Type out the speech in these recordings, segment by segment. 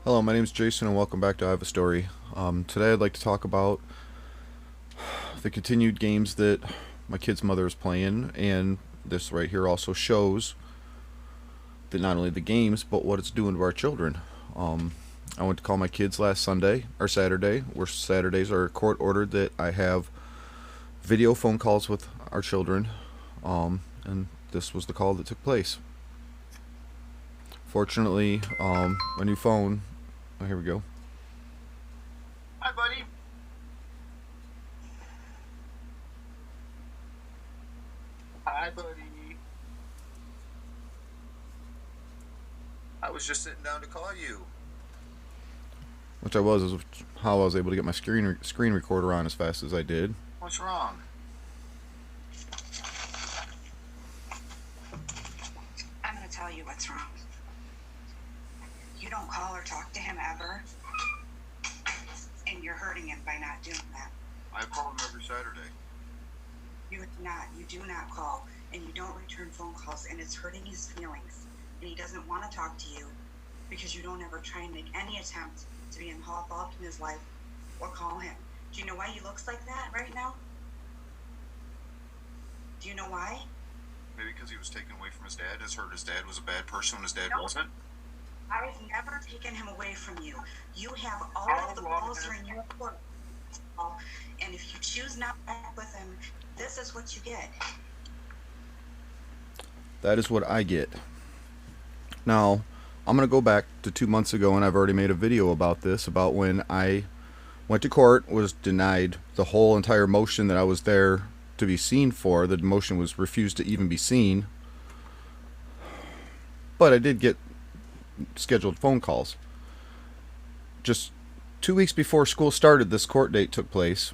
Hello, my name is Jason, and welcome back to I Have a Story. Today, I'd like to talk about the continued games that my kid's mother is playing, and this right here also shows that not only the games, but what it's doing to our children. I went to call my kids last Sunday or Saturday, where Saturdays are court ordered that I have video phone calls with our children, and this was the call that took place. Fortunately, my new phone. Oh, here we go. Hi, buddy. Hi, buddy. I was just sitting down to call you. Which I was is how I was able to get my screen recorder on as fast as I did. What's wrong? I'm going to tell you what's wrong. You don't call or talk to him ever, and you're hurting him by not doing that. I call him every Saturday. You do not call, and you don't return phone calls, and it's hurting his feelings, and he doesn't want to talk to you because you don't ever try and make any attempt to be involved in his life or call him. Do you know why he looks like that right now? Do you know why? Maybe because he was taken away from his dad. Has heard his dad was a bad person when his dad No. wasn't. I've never taken him away from you. You have all of the balls are in your court. And if you choose not to act with him, this is what you get. That is what I get. Now, I'm going to go back to 2 months ago, and I've already made a video about this, about when I went to court, was denied the whole entire motion that I was there to be seen for. The motion was refused to even be seen. But I did get scheduled phone calls. Just 2 weeks before school started, this court date took place,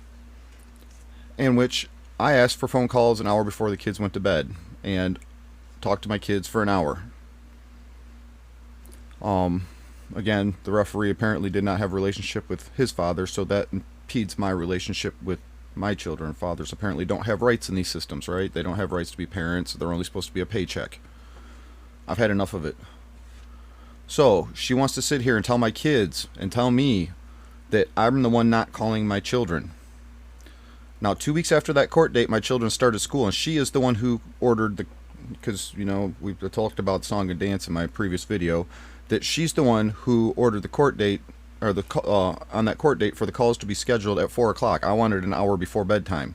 in which I asked for phone calls an hour before the kids went to bed and talked to my kids for an hour. Again, the referee apparently did not have a relationship with his father, so that impedes my relationship with my children. Fathers apparently don't have rights in these systems, right? They don't have rights to be parents. They're only supposed to be a paycheck. I've had enough of it. So, she wants to sit here and tell my kids and tell me that I'm the one not calling my children. Now, 2 weeks after that court date, my children started school, and she is the one who ordered the, because, you know, we've talked about song and dance in my previous video, that she's the one who ordered the court date, or the on that court date for the calls to be scheduled at 4 o'clock. I wanted an hour before bedtime.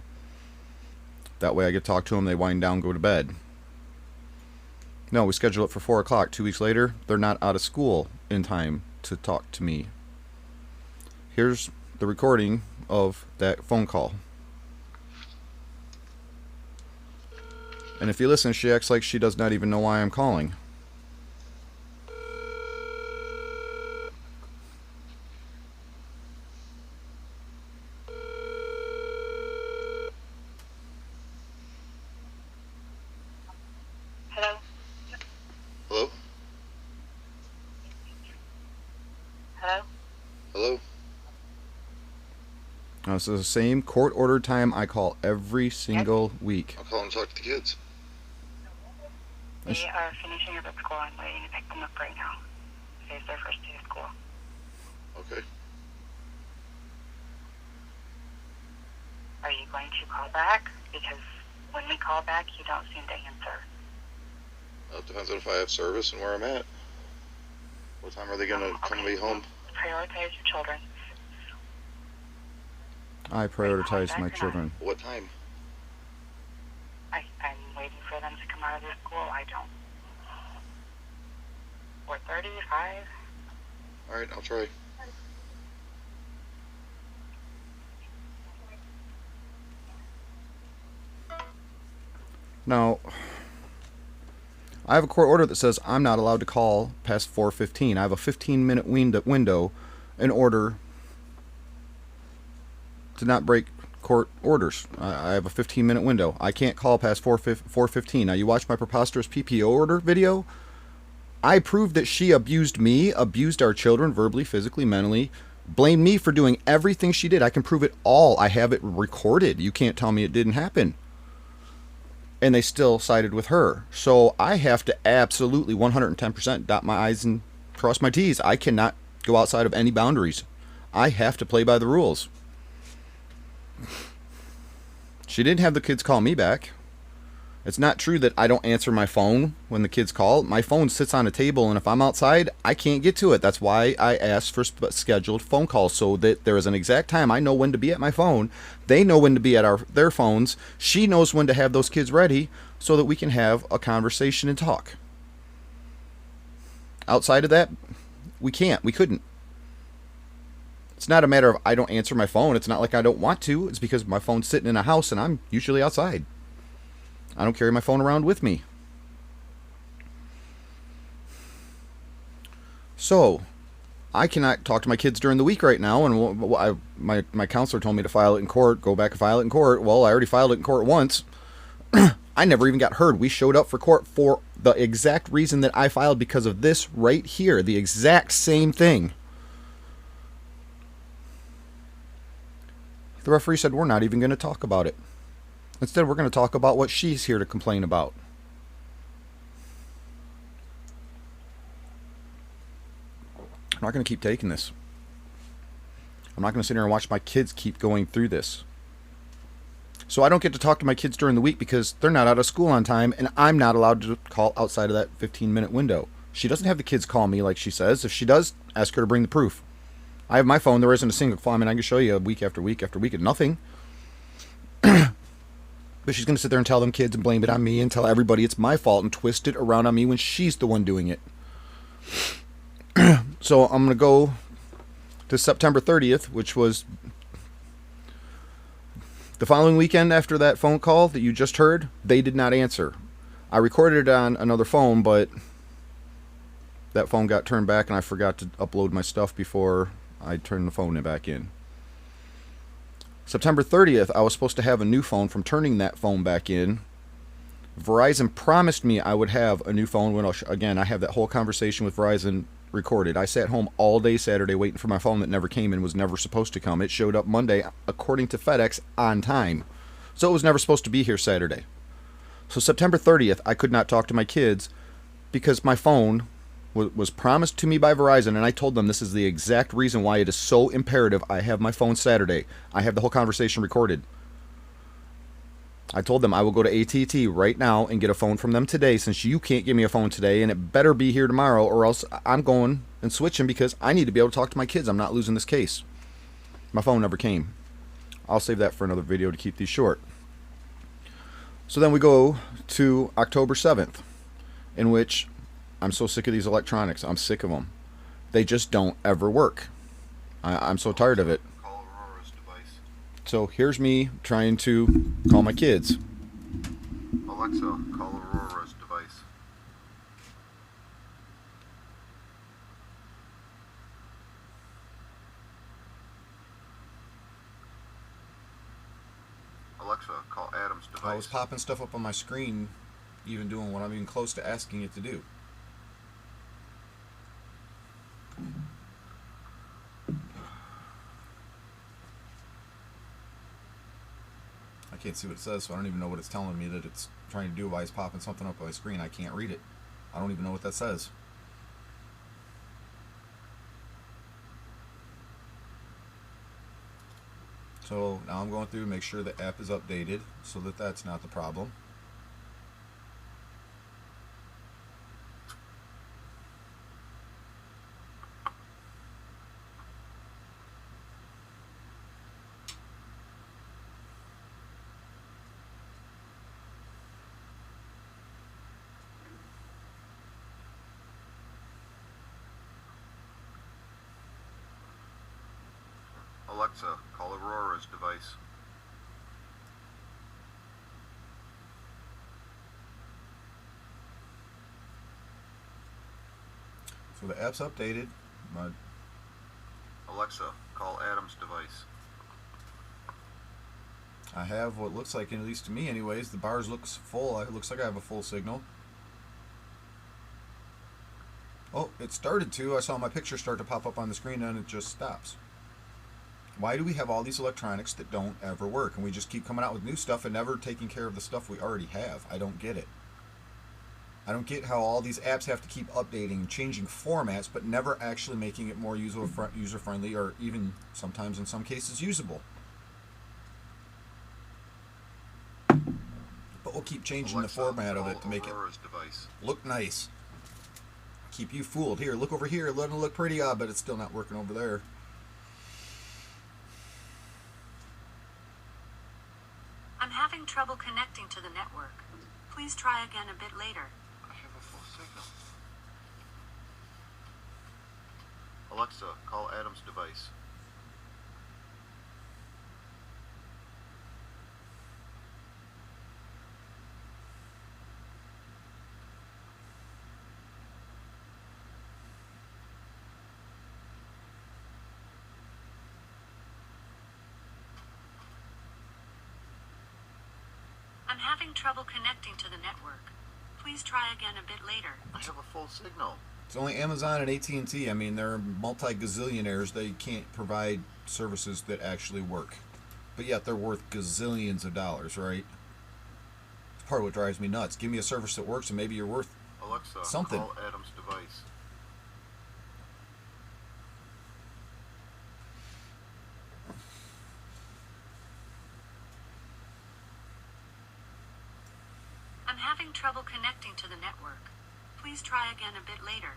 That way I get to talk to them, they wind down, go to bed. No, we schedule it for 4 o'clock. 2 weeks later, they're not out of school in time to talk to me. Here's the recording of that phone call. And if you listen, she acts like she does not even know why I'm calling. Hello? Hello? Hello? Hello? Now, this is the same court-ordered time I call every single week. I'll call him and talk to the kids. They are finishing up at school. I'm waiting to pick them up right now. Today's their first day of school. Okay. Are you going to call back? Because when we call back, you don't seem to answer. Well, it depends on if I have service and where I'm at. What time are they gonna come to me home? Prioritize your children. I prioritize my children. What time? I'm waiting for them to come out of their school. I don't. 4:30, 5. Alright, I'll try. Now, I have a court order that says I'm not allowed to call past 4:15. I have a 15-minute window in order to not break court orders. I have a 15-minute window. I can't call past 4:15. Now, you watch my preposterous PPO order video. I proved that she abused me, abused our children verbally, physically, mentally, blamed me for doing everything she did. I can prove it all. I have it recorded. You can't tell me it didn't happen. And they still sided with her. So I have to absolutely 110% dot my I's and cross my T's. I cannot go outside of any boundaries. I have to play by the rules. She didn't have the kids call me back. It's not true that I don't answer my phone when the kids call. My phone sits on a table, and if I'm outside, I can't get to it. That's why I ask for scheduled phone calls, so that there is an exact time. I know when to be at my phone. They know when to be at their phones. She knows when to have those kids ready so that we can have a conversation and talk. Outside of that, we can't. We couldn't. It's not a matter of I don't answer my phone. It's not like I don't want to. It's because my phone's sitting in a house, and I'm usually outside. I don't carry my phone around with me. So, I cannot talk to my kids during the week right now, and my counselor told me to file it in court, go back and file it in court. Well, I already filed it in court once. I never even got heard. We showed up for court for the exact reason that I filed, because of this right here. The exact same thing. The referee said, we're not even going to talk about it. Instead, we're going to talk about what she's here to complain about. I'm not going to keep taking this. I'm not going to sit here and watch my kids keep going through this. So I don't get to talk to my kids during the week because they're not out of school on time, and I'm not allowed to call outside of that 15-minute window. She doesn't have the kids call me like she says. If she does, ask her to bring the proof. I have my phone. There isn't a single call. I mean, I can show you week after week after week and nothing. But she's going to sit there and tell them kids and blame it on me and tell everybody it's my fault and twist it around on me when she's the one doing it. So I'm going to go to September 30th, which was the following weekend after that phone call that you just heard. They did not answer. I recorded it on another phone, but that phone got turned back and I forgot to upload my stuff before I turned the phone back in. September 30th, I was supposed to have a new phone from turning that phone back in. Verizon promised me I would have a new phone when again, I have that whole conversation with Verizon recorded. I sat home all day Saturday waiting for my phone that never came and was never supposed to come. It showed up Monday, according to FedEx, on time. So it was never supposed to be here Saturday. So September 30th, I could not talk to my kids because my phone was promised to me by Verizon, and I told them this is the exact reason why it is so imperative I have my phone Saturday. I have the whole conversation recorded. I told them I will go to AT&T right now and get a phone from them today, since you can't give me a phone today, and it better be here tomorrow, or else I'm going and switching because I need to be able to talk to my kids. I'm not losing this case. My phone never came. I'll save that for another video to keep these short. So then we go to October 7th, in which I'm so sick of these electronics. I'm sick of them. They just don't ever work. I'm so tired of it. Call Aurora's device. So here's me trying to call my kids. Alexa, call Aurora's device. Alexa, call Adam's device. I was popping stuff up on my screen, even doing what I'm even close to asking it to do. I can't see what it says, so I don't even know what it's telling me that it's trying to do while it's popping something up on my screen. I can't read it. I don't even know what that says. So now I'm going through to make sure the app is updated so that that's not the problem. Alexa, call Aurora's device. So the app's updated. Alexa, call Adam's device. I have what looks like, at least to me anyways, the bars looks full. It looks like I have a full signal. Oh, it started to. I saw my picture start to pop up on the screen and it just stops. Why do we have all these electronics that don't ever work? And we just keep coming out with new stuff and never taking care of the stuff we already have. I don't get it. I don't get how all these apps have to keep updating and changing formats, but never actually making it more user friendly, or even sometimes in some cases usable. But we'll keep changing Alexa, the format of call it to make Aurora's device. it look nice. Keep you fooled. Here, look over here. Let it look pretty, but it's still not working over there. I'm having trouble connecting to the network. Please try again a bit later. I have a full signal. Alexa, call Adam's device. I'm having trouble connecting to the network. Please try again a bit later. I have a full signal. It's only Amazon and AT&T. I mean, they're multi-gazillionaires. They can't provide services that actually work. But yet they're worth gazillions of dollars, right? It's part of what drives me nuts. Give me a service that works and maybe you're worth Alexa, something. call Adam's device. I'm having trouble connecting to the network. Please try again a bit later.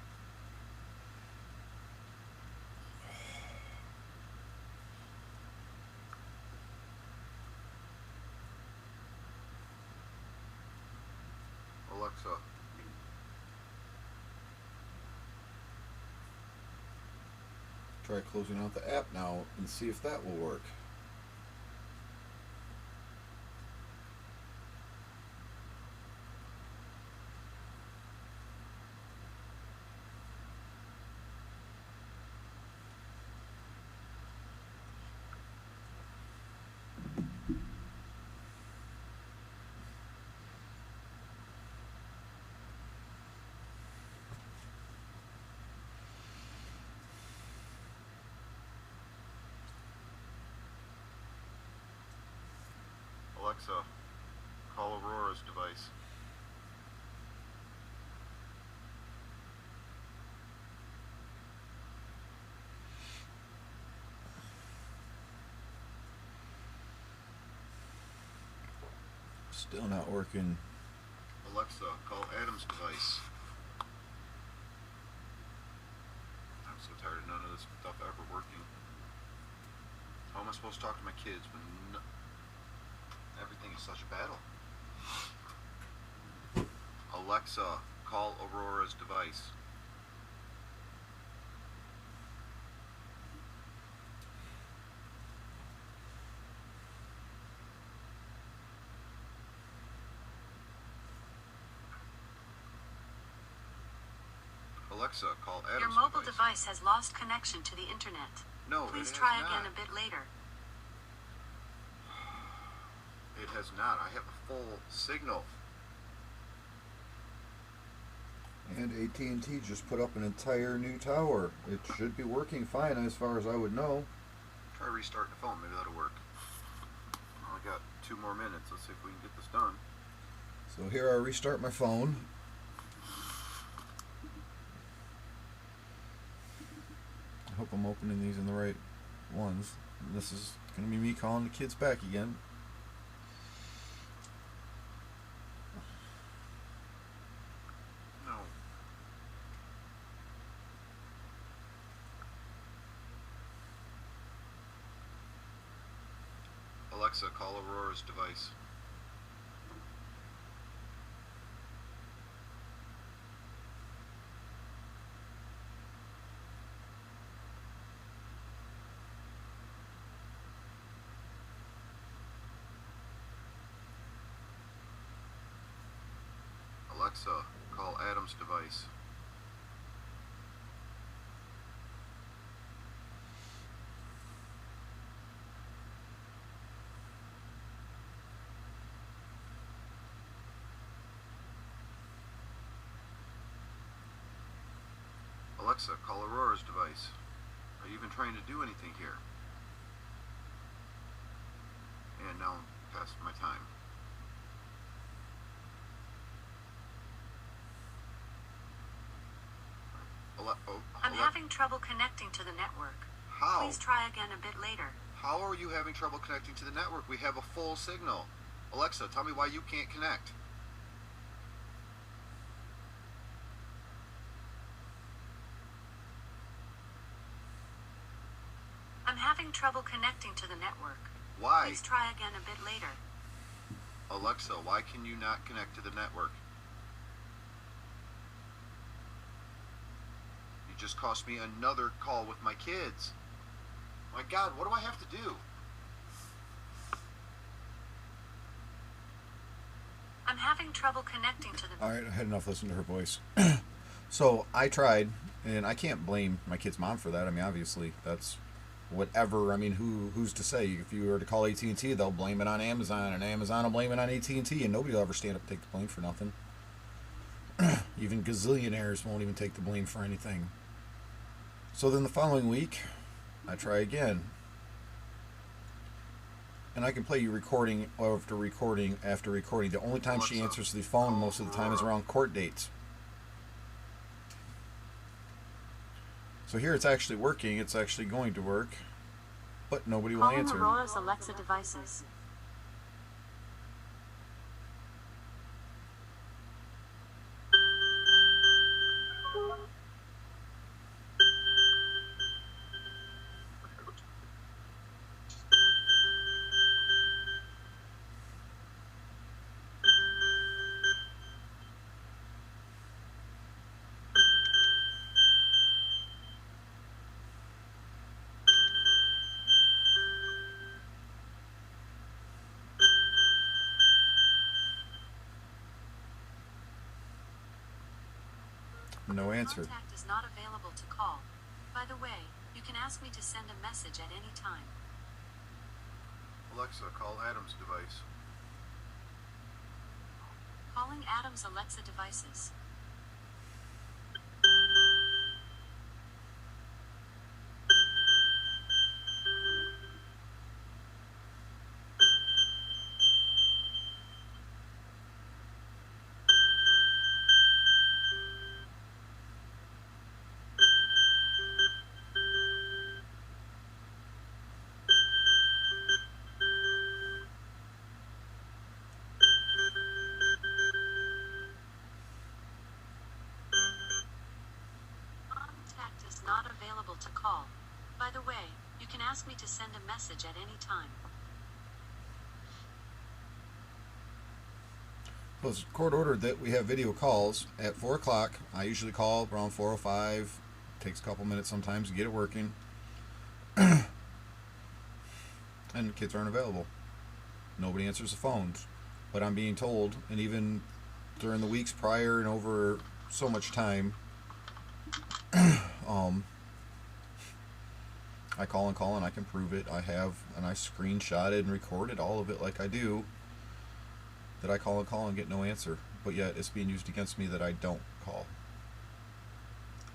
Alexa, Try closing out the app now and see if that will work. Alexa, call Aurora's device. Still not working. Alexa, call Adam's device. I'm so tired of none of this stuff ever working. How am I supposed to talk to my kids when everything is such a battle? Alexa, call Aurora's device. Alexa, call Adam's Your mobile device. device has lost connection to the internet. No, Please it try has again not. a bit later. It has not. I have a full signal. And AT&T just put up an entire new tower. It should be working fine as far as I would know. Try restarting the phone. Maybe that'll work. I only got 2 more minutes. Let's see if we can get this done. So here I restart my phone. I hope I'm opening these in the right ones. This is going to be me calling the kids back again. No. Alexa, call Aurora's device. Alexa, call Adam's device. Alexa, call Aurora's device. Are you even trying to do anything here? And now I'm past my time. I'm having trouble connecting to the network. How? Please try again a bit later. How are you having trouble connecting to the network? We have a full signal. Alexa, tell me why you can't connect. I'm having trouble connecting to the network. Why? Please try again a bit later. Alexa, why can you not connect to the network? You just cost me another call with my kids. My God, what do I have to do? I'm having trouble connecting to the... All right, I had enough listening to her voice. So I tried, and I can't blame my kid's mom for that. I mean, obviously, that's whatever. I mean, who's to say? If you were to call AT&T, they'll blame it on Amazon, and Amazon will blame it on AT&T, and nobody will ever stand up and take the blame for nothing. Even gazillionaires won't even take the blame for anything. So then the following week, I try again. And I can play you recording after recording after recording. The only time she answers the phone most of the time is around court dates. So here it's actually working. It's actually going to work. But nobody will Calling answer. Aurora's Alexa devices. No answer. Contact is not available to call. By the way, you can ask me to send a message at any time. Alexa, call Adam's device. Calling Adam's Alexa devices. Contact is not available to call. By the way, you can ask me to send a message at any time. Well, it's court ordered that we have video calls at 4 o'clock. I usually call around 4:05. Takes a couple minutes sometimes to get it working. And the kids aren't available. Nobody answers the phones. But I'm being told, and even during the weeks prior and over so much time, I call and I can prove it. I have, and I screenshotted and recorded all of it like I do. That I call and get no answer, but yet it's being used against me that I don't call.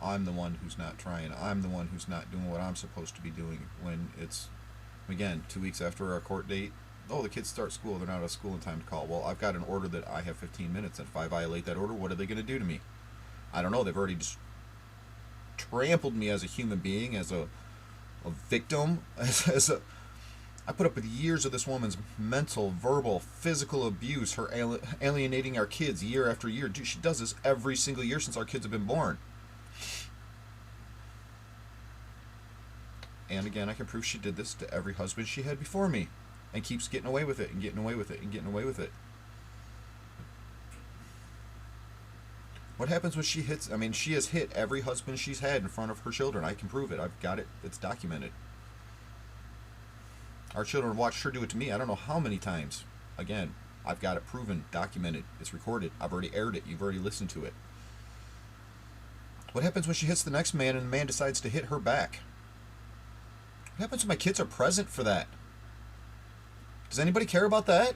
I'm the one who's not trying. I'm the one who's not doing what I'm supposed to be doing when it's, again, 2 weeks after our court date. Oh, the kids start school. They're not out of school in time to call. Well, I've got an order that I have 15 minutes, and if I violate that order, what are they going to do to me? I don't know. They've already just trampled me as a human being, as a victim, as a... I put up with years of this woman's mental, verbal, physical abuse, her alienating our kids year after year. Dude, she does this every single year since our kids have been born. And again, I can prove she did this to every husband she had before me. And keeps getting away with it, and getting away with it, and getting away with it. What happens when she hits... I mean, she has hit every husband she's had in front of her children. I can prove it. I've got it. It's documented. Our children have watched her do it to me I don't know how many times. Again, I've got it proven, documented, it's recorded. I've already aired it. You've already listened to it. What happens when she hits the next man and the man decides to hit her back? What happens when my kids are present for that? Does anybody care about that?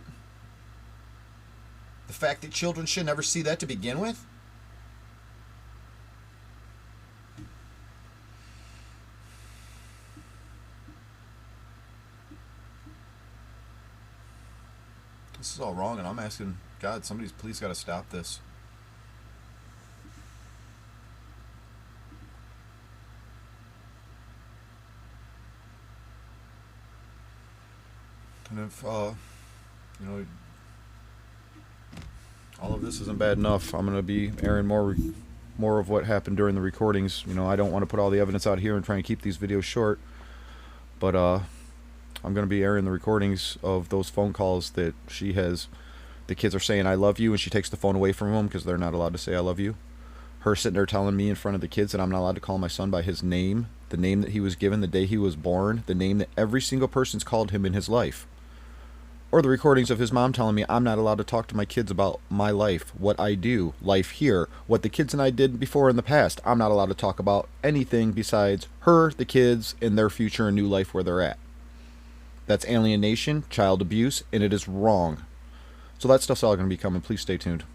The fact that children should never see that to begin with? This is all wrong, and I'm asking God, somebody's please got to stop this. And if you know, all of this isn't bad enough, I'm gonna be airing more of what happened during the recordings. You know, I don't want to put all the evidence out here and try and keep these videos short, but I'm gonna be airing the recordings of those phone calls that she has. The kids are saying "I love you," and she takes the phone away from them because they're not allowed to say "I love you." Her sitting there telling me in front of the kids that I'm not allowed to call my son by his name, the name that he was given the day he was born, the name that every single person's called him in his life. Or the recordings of his mom telling me I'm not allowed to talk to my kids about my life, what I do, life here, what the kids and I did before in the past. I'm not allowed to talk about anything besides her, the kids, and their future and new life where they're at. That's alienation, child abuse, and it is wrong. So that stuff's all going to be coming. Please stay tuned.